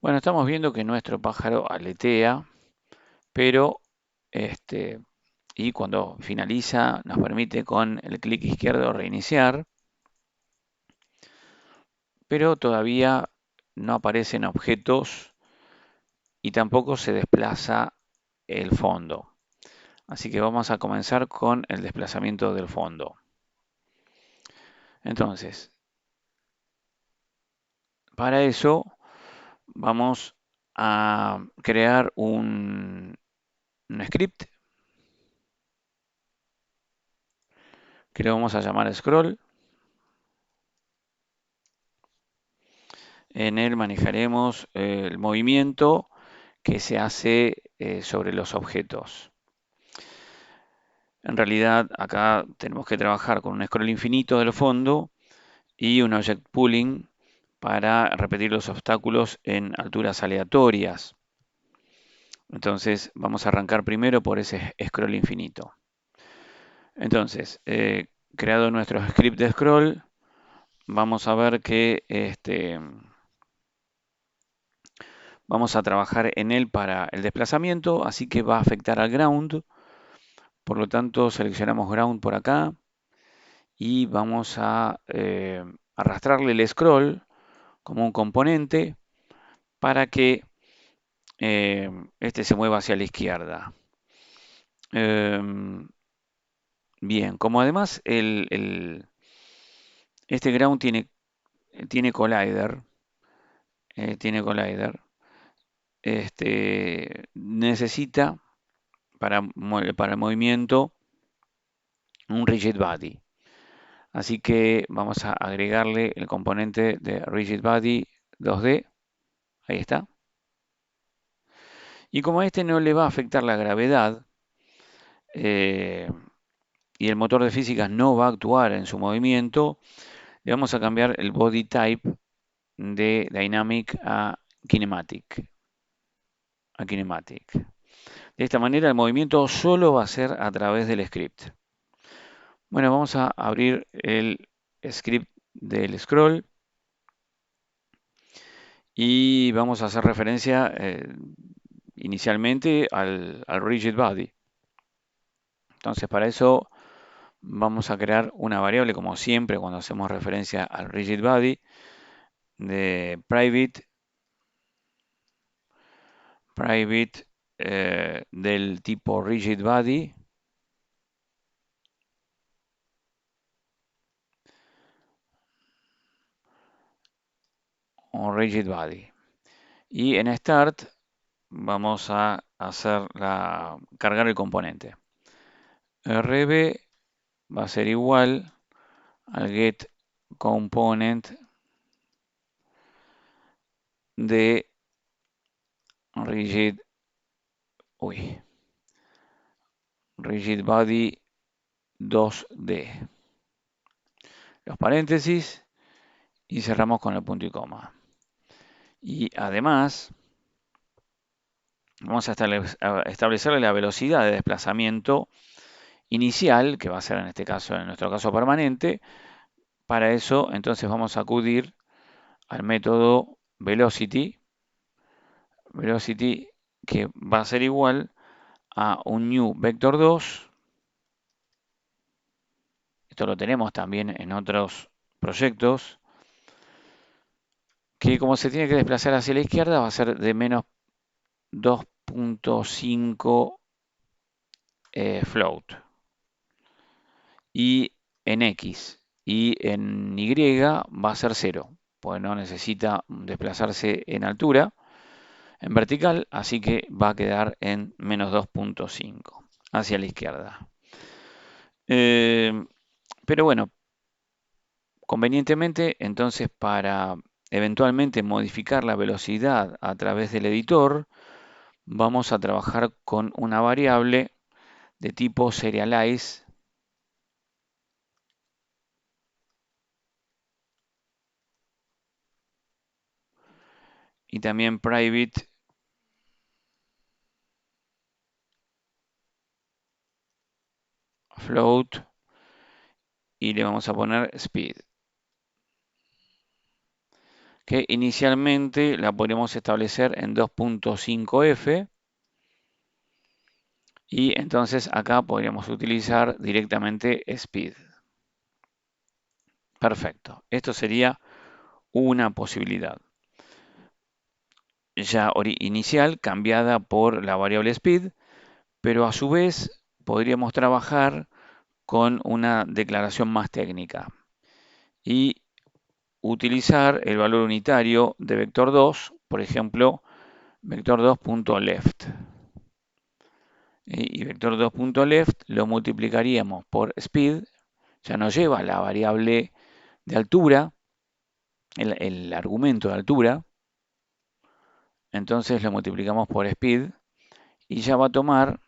Bueno, estamos viendo que nuestro pájaro aletea, pero este, y cuando finaliza nos permite con el clic izquierdo reiniciar, pero todavía no aparecen objetos y tampoco se desplaza el fondo. Así que vamos a comenzar con el desplazamiento del fondo. Entonces, para eso vamos a crear un script que lo vamos a llamar scroll. En él manejaremos el movimiento que se hace sobre los objetos. En realidad acá tenemos que trabajar con un scroll infinito del fondo y un object pooling para repetir los obstáculos en alturas aleatorias. Entonces vamos a arrancar primero por ese scroll infinito. Entonces, creado nuestro script de scroll, vamos a ver que vamos a trabajar en él para el desplazamiento, así que va a afectar al ground. Por lo tanto, seleccionamos ground por acá y vamos a arrastrarle el scroll como un componente para que este se mueva hacia la izquierda. Em, bien, como además este ground tiene collider, necesita para el movimiento un rigid body. Así que vamos a agregarle el componente de rigid body 2D. Ahí está. Y como a este no le va a afectar la gravedad eh, y el motor de físicas no va a actuar en su movimiento, le vamos a cambiar el body type de Dynamic a Kinematic. De esta manera el movimiento solo va a ser a través del script. Bueno, vamos a abrir el script del scroll y vamos a hacer referencia inicialmente al rigid body. Entonces para eso vamos a crear una variable como siempre cuando hacemos referencia al rigid body de private del tipo rigid body o rigid body. Y en start vamos a cargar el componente. RB va a ser igual al get component de rigid, rigid body 2D. Los paréntesis y cerramos con el punto y coma. Y además vamos a establecerle la velocidad de desplazamiento inicial, que va a ser en este caso, en nuestro caso permanente. Para eso entonces vamos a acudir al método velocity que va a ser igual a un new vector 2. Esto lo tenemos también en otros proyectos, que como se tiene que desplazar hacia la izquierda va a ser de menos 2.5 float. Y en X y en Y va a ser 0, pues no necesita desplazarse en altura, en vertical, así que va a quedar en menos 2.5 hacia la izquierda. Pero bueno, convenientemente, entonces para eventualmente modificar la velocidad a través del editor, vamos a trabajar con una variable de tipo serialize y también private float y le vamos a poner speed, que inicialmente la podríamos establecer en 2.5F y entonces acá podríamos utilizar directamente speed. Perfecto, esto sería una posibilidad ya inicial cambiada por la variable speed, pero a su vez podríamos trabajar con una declaración más técnica y utilizar el valor unitario de vector 2, por ejemplo, vector 2.left. Y vector 2.left lo multiplicaríamos por speed, ya nos lleva la variable de altura, el argumento de altura, entonces lo multiplicamos por speed y ya va a tomar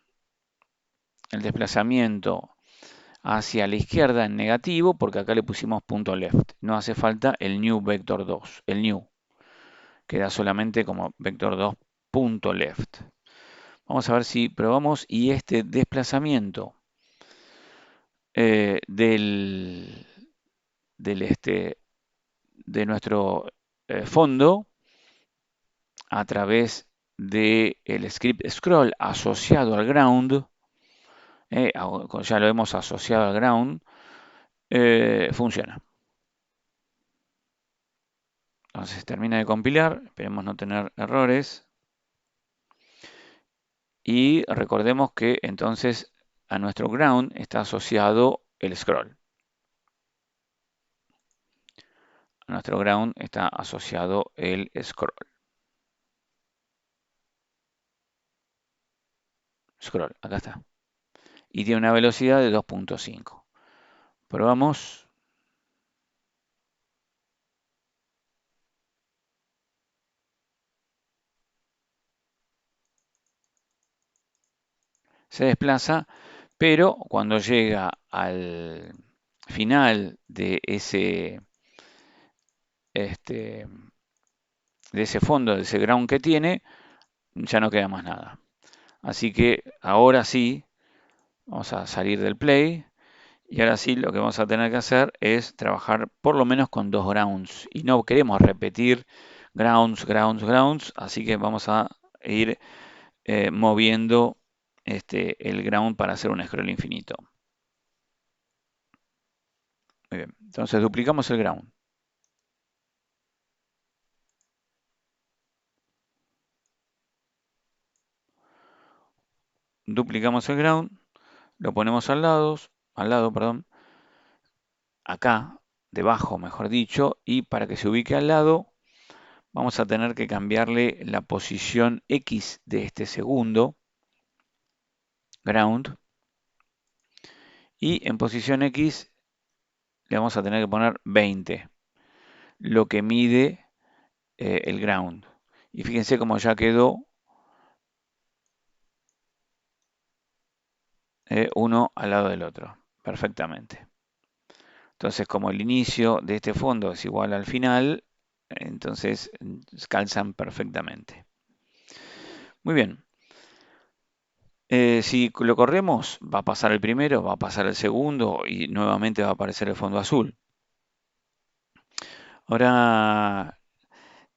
el desplazamiento hacia la izquierda en negativo, porque acá le pusimos punto left. No hace falta el new vector 2, el new. Queda solamente como vector 2 punto left. Vamos a ver si probamos y este desplazamiento del, de nuestro fondo a través del script scroll asociado al ground, ya lo hemos asociado al ground, funciona. Entonces termina de compilar, esperemos no tener errores. Y recordemos que entonces a nuestro ground está asociado el scroll. A nuestro ground está asociado el scroll. Scroll, acá está. Y tiene una velocidad de 2.5. Probamos. Se desplaza, pero cuando llega al final de ese fondo, de ese ground que tiene, ya no queda más nada. Así que ahora sí, vamos a salir del play y ahora sí lo que vamos a tener que hacer es trabajar por lo menos con dos grounds y no queremos repetir grounds, grounds, grounds, así que vamos a ir moviendo el ground para hacer un scroll infinito. Muy bien, entonces duplicamos el ground. Duplicamos el ground, lo ponemos al lado, perdón, acá, debajo, mejor dicho, y para que se ubique al lado, vamos a tener que cambiarle la posición X de este segundo ground, y en posición X le vamos a tener que poner 20, lo que mide el ground. Y fíjense cómo ya quedó uno al lado del otro, perfectamente. Entonces, como el inicio de este fondo es igual al final, entonces calzan perfectamente. Muy bien. Si lo corremos, va a pasar el primero, va a pasar el segundo y nuevamente va a aparecer el fondo azul. Ahora,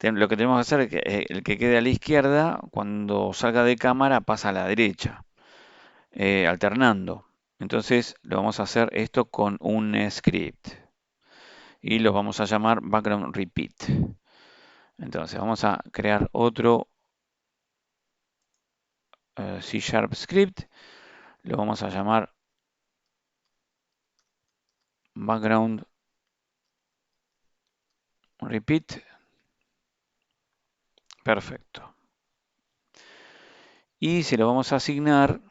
lo que tenemos que hacer es que el que quede a la izquierda, cuando salga de cámara, pasa a la derecha, alternando. Entonces, lo vamos a hacer esto con un script y lo vamos a llamar background repeat. Entonces, vamos a crear otro C# script, lo vamos a llamar background repeat. Perfecto. Y se lo vamos a asignar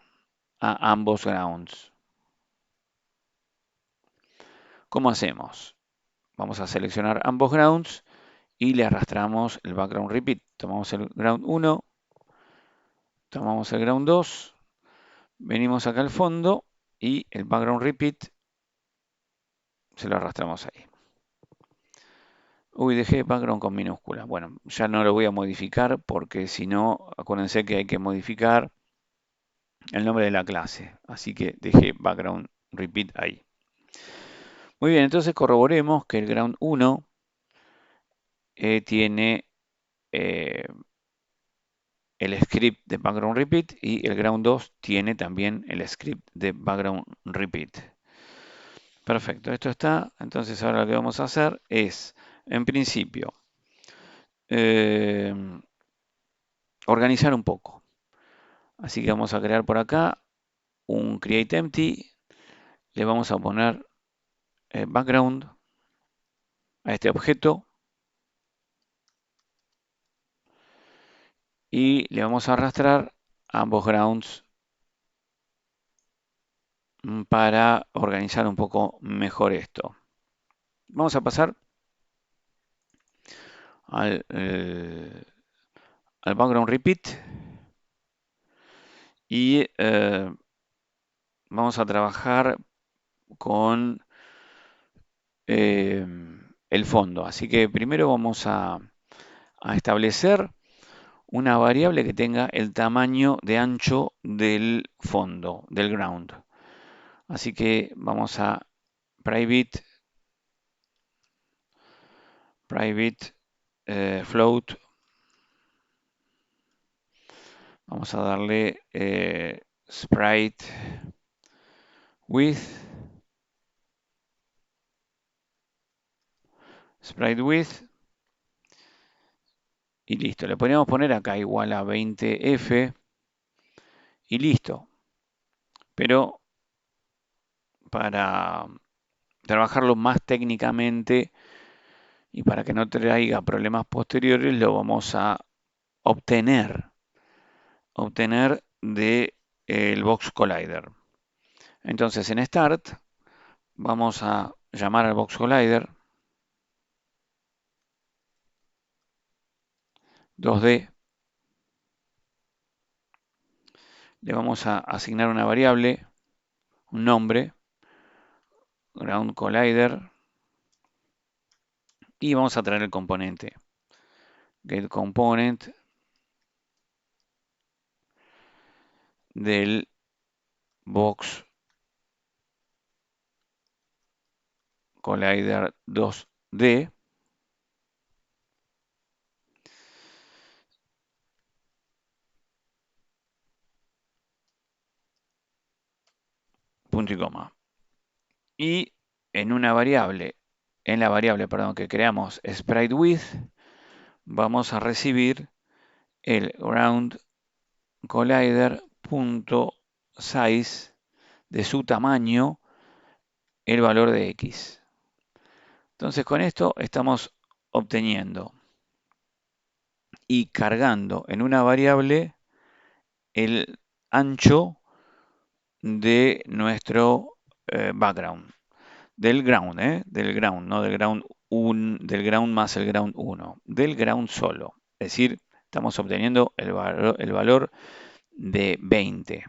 a ambos grounds. ¿Cómo hacemos? Vamos a seleccionar ambos grounds y le arrastramos el background repeat. Tomamos el ground 1, tomamos el ground 2, venimos acá al fondo y el background repeat se lo arrastramos ahí. Uy, dejé background con minúscula. Bueno, ya no lo voy a modificar porque si no, acuérdense que hay que modificar el nombre de la clase. Así que dejé background repeat ahí. Muy bien, entonces corroboremos que el ground 1 tiene eh, el script de background repeat y el ground 2 tiene también el script de background repeat. Perfecto, esto está. Entonces ahora lo que vamos a hacer es, en principio, eh, organizar un poco. Así que vamos a crear por acá un create empty. Le vamos a poner background a este objeto y le vamos a arrastrar ambos grounds para organizar un poco mejor esto. Vamos a pasar al background repeat y vamos a trabajar con eh, el fondo. Así que primero vamos a establecer una variable que tenga el tamaño de ancho del fondo, del ground. Así que vamos a private, float. Vamos a darle sprite width, y listo. Le podríamos poner acá igual a 20f y listo. Pero para trabajarlo más técnicamente y para que no traiga problemas posteriores, lo vamos a obtener de el Box Collider. Entonces en Start vamos a llamar al Box Collider 2D. Le vamos a asignar una variable, un nombre, Ground Collider, y vamos a traer el componente getComponent del Box Collider 2D. Punto y coma. Y en una variable, en la variable, perdón, que creamos spriteWidth, vamos a recibir el ground collider.size de su tamaño, el valor de x. Entonces con esto estamos obteniendo y cargando en una variable el ancho de nuestro background. Del ground, del ground, no del ground del ground más el ground 1, del ground solo. Es decir, estamos obteniendo el valor de 20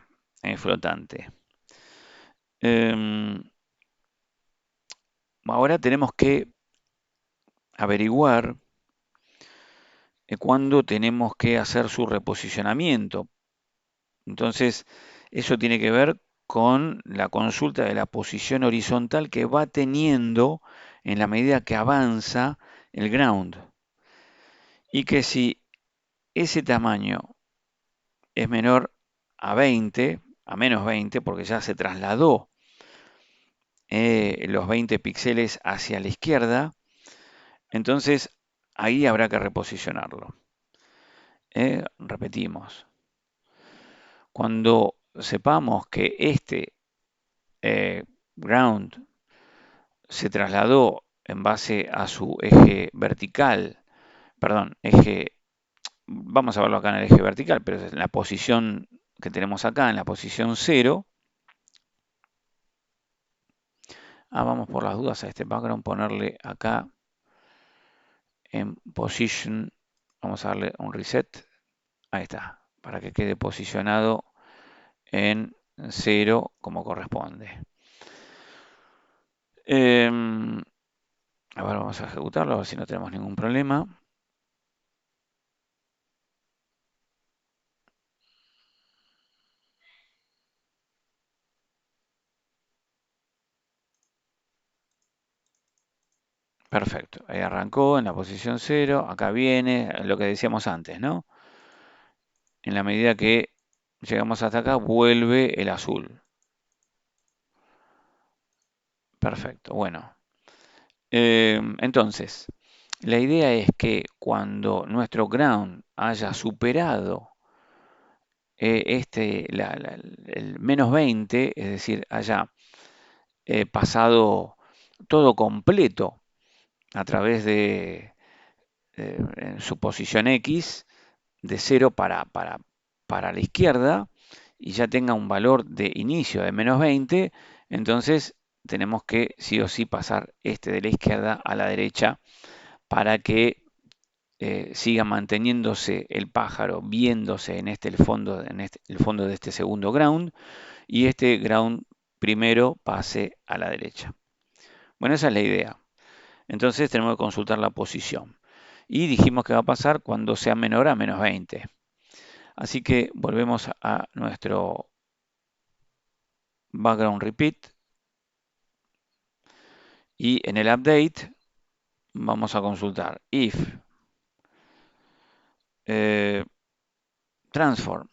flotante. Ahora tenemos que averiguar cuándo tenemos que hacer su reposicionamiento. Entonces, eso tiene que ver con la consulta de la posición horizontal que va teniendo en la medida que avanza el ground. Y que si ese tamaño es menor a 20, a menos 20, porque ya se trasladó los 20 píxeles hacia la izquierda, entonces ahí habrá que reposicionarlo. Repetimos. Cuando sepamos que este ground se trasladó en base a su eje vertical, perdón, vamos a verlo acá en el eje vertical, pero en la posición que tenemos acá, en la posición 0, vamos por las dudas a este background, ponerle acá en position, vamos a darle un reset, ahí está, para que quede posicionado en 0 como corresponde. A ver, vamos a ejecutarlo, a ver si no tenemos ningún problema. Perfecto. Ahí arrancó en la posición 0. Acá viene lo que decíamos antes, ¿no? En la medida que llegamos hasta acá, vuelve el azul. Perfecto. Bueno. Entonces, la idea es que cuando nuestro ground haya superado el menos 20, es decir, haya pasado todo completo a través de en su posición X, de 0 para la izquierda, y ya tenga un valor de inicio de menos 20, entonces tenemos que sí o sí pasar este de la izquierda a la derecha para que siga manteniéndose el pájaro viéndose en el fondo de este segundo ground, y este ground primero pase a la derecha. Bueno, esa es la idea. Entonces tenemos que consultar la posición. Y dijimos que va a pasar cuando sea menor a menos 20. Así que volvemos a nuestro background repeat. Y en el update vamos a consultar if transform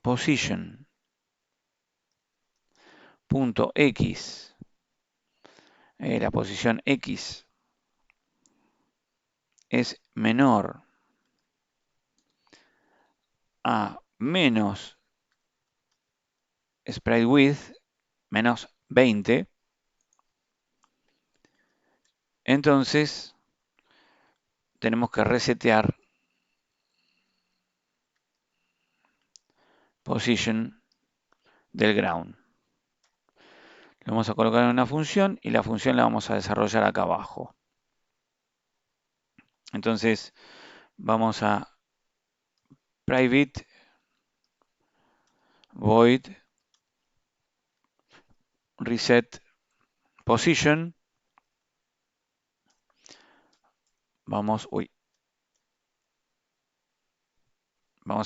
position punto x, la posición x es menor a menos sprite width, menos 20, entonces tenemos que resetear position del ground. Lo vamos a colocar en una función y la función la vamos a desarrollar acá abajo. Entonces vamos a private void reset position. Vamos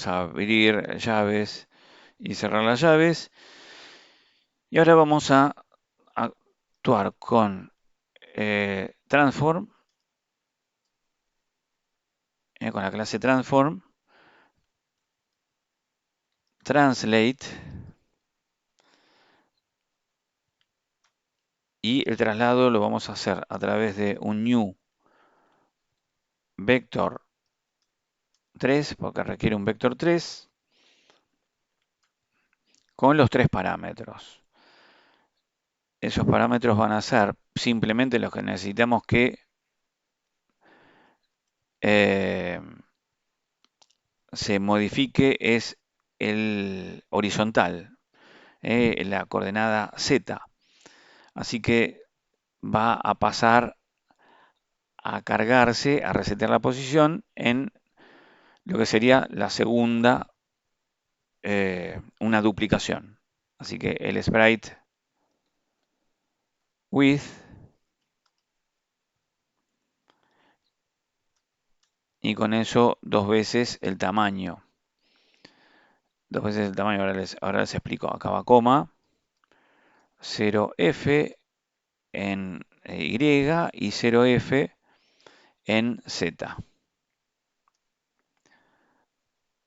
a abrir llaves y cerrar las llaves. Y ahora vamos a actuar con transform, con la clase transform, translate, y el traslado lo vamos a hacer a través de un new vector 3, porque requiere un vector 3, con los 3 parámetros. Esos parámetros van a ser simplemente los que necesitamos que se modifique, es el horizontal, la coordenada Z. Así que va a pasar a cargarse, a resetear la posición en lo que sería la segunda, una duplicación. Así que el sprite width, y con eso 2 veces el tamaño. 2 veces el tamaño, ahora les explico. Acá va coma, 0f en Y y 0f en Z.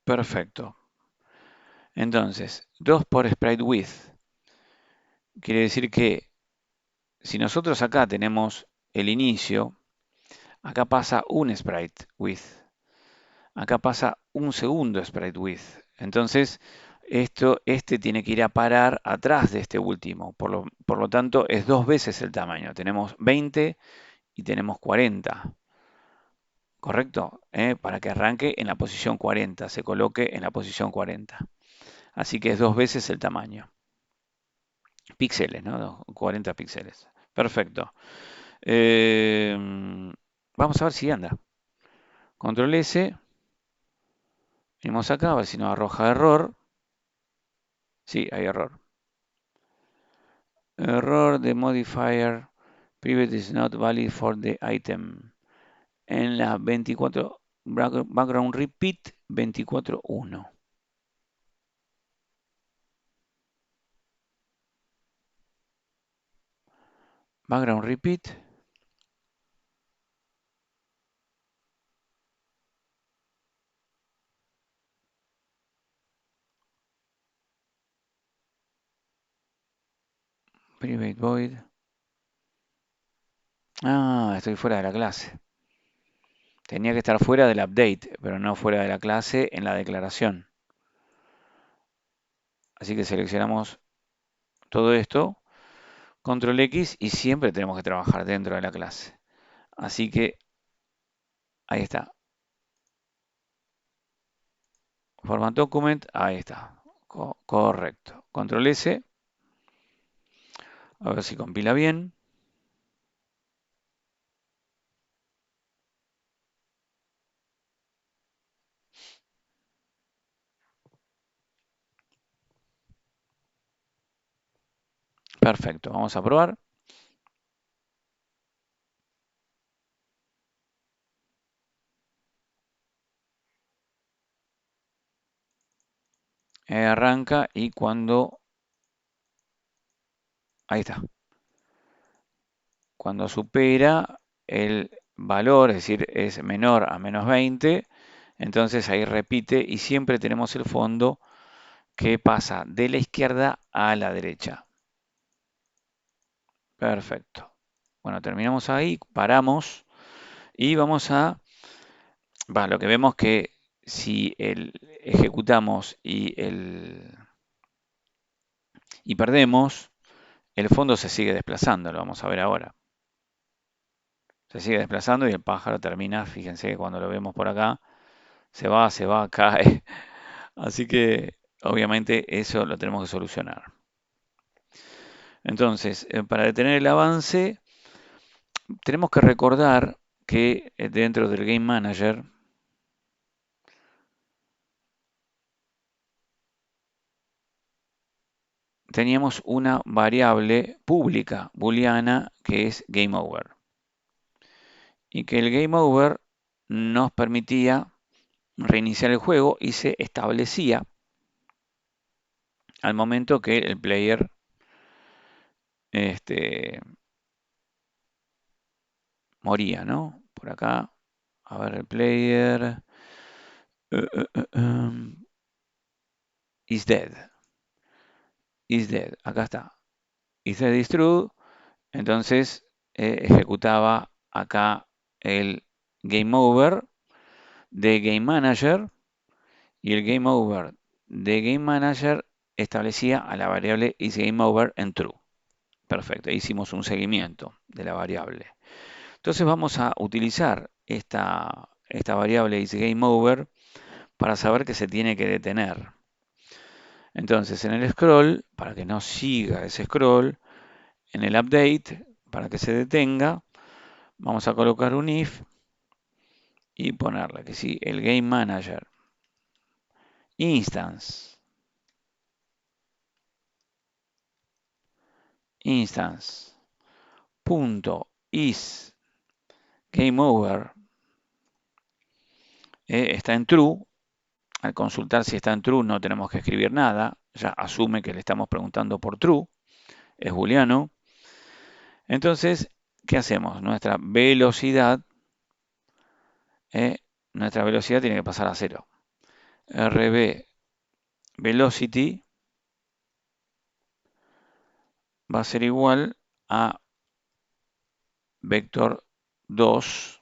Perfecto. Entonces, 2 por sprite width. Quiere decir que si nosotros acá tenemos el inicio, acá pasa un sprite width. Acá pasa un segundo sprite width. Entonces, este tiene que ir a parar atrás de este último. Por lo tanto, es 2 veces el tamaño. Tenemos 20 y tenemos 40. ¿Correcto? Para que arranque en la posición 40, se coloque en la posición 40. Así que es 2 veces el tamaño. Píxeles, ¿no? 40 píxeles. Perfecto. Eh, Vamos a ver si anda. Control S. Venimos acá a ver si nos arroja error. Sí, hay error. Error de modifier private is not valid for the item. En la 24 background repeat 24.1. Background repeat. Private void. Ah, estoy fuera de la clase. Tenía que estar fuera del update, pero no fuera de la clase en la declaración. Así que seleccionamos todo esto, control X, y siempre tenemos que trabajar dentro de la clase. Así que ahí está. Format document, ahí está. Correcto. Control S, a ver si compila bien. Perfecto, vamos a probar. Arranca y cuando... Ahí está. Cuando supera el valor, es decir, es menor a menos 20, entonces ahí repite y siempre tenemos el fondo que pasa de la izquierda a la derecha. Perfecto. Bueno, terminamos ahí, paramos y vamos a... lo que vemos que si ejecutamos y perdemos, el fondo se sigue desplazando, lo vamos a ver ahora. Se sigue desplazando y el pájaro termina, fíjense que cuando lo vemos por acá, se va, cae. Así que obviamente eso lo tenemos que solucionar. Entonces, para detener el avance, tenemos que recordar que dentro del Game Manager teníamos una variable pública booleana que es game over. Y que el game over nos permitía reiniciar el juego y se establecía al momento que el player este, moría, ¿no? Por acá, a ver, el player is dead. Is dead, acá está. Is dead is true, entonces ejecutaba acá el game over de Game Manager y el game over de Game Manager establecía a la variable isGameOver en true. Perfecto, hicimos un seguimiento de la variable. Entonces vamos a utilizar esta variable isGameOver para saber que se tiene que detener. Entonces en el scroll, para que no siga ese scroll, en el update, para que se detenga, vamos a colocar un if y ponerle que si el Game Manager instance punto is game over está en true. Al consultar si está en true no tenemos que escribir nada, ya asume que le estamos preguntando por true, es booleano. Entonces, ¿qué hacemos? Nuestra velocidad tiene que pasar a 0. RB velocity va a ser igual a vector 2.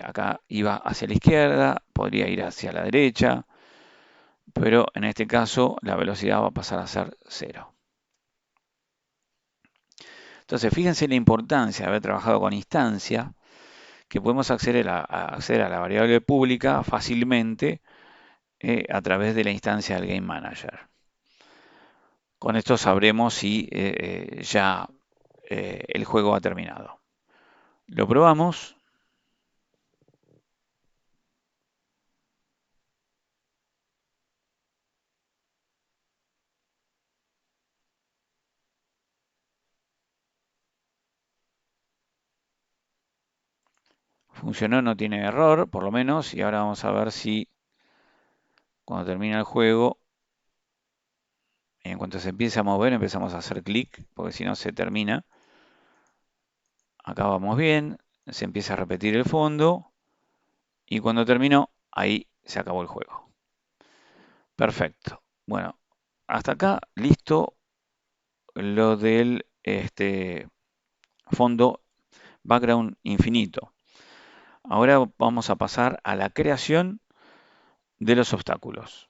Acá iba hacia la izquierda, podría ir hacia la derecha, pero en este caso la velocidad va a pasar a ser 0. Entonces, fíjense la importancia de haber trabajado con instancia, que podemos acceder a la variable pública fácilmente a través de la instancia del Game Manager. Con esto sabremos si ya el juego ha terminado. Lo probamos. Funcionó, no tiene error, por lo menos. Y ahora vamos a ver si cuando termina el juego, en cuanto se empiece a mover, empezamos a hacer clic, porque si no se termina. Acá vamos bien, se empieza a repetir el fondo y cuando terminó, ahí se acabó el juego. Perfecto. Bueno, hasta acá listo lo del fondo background infinito. Ahora vamos a pasar a la creación de los obstáculos.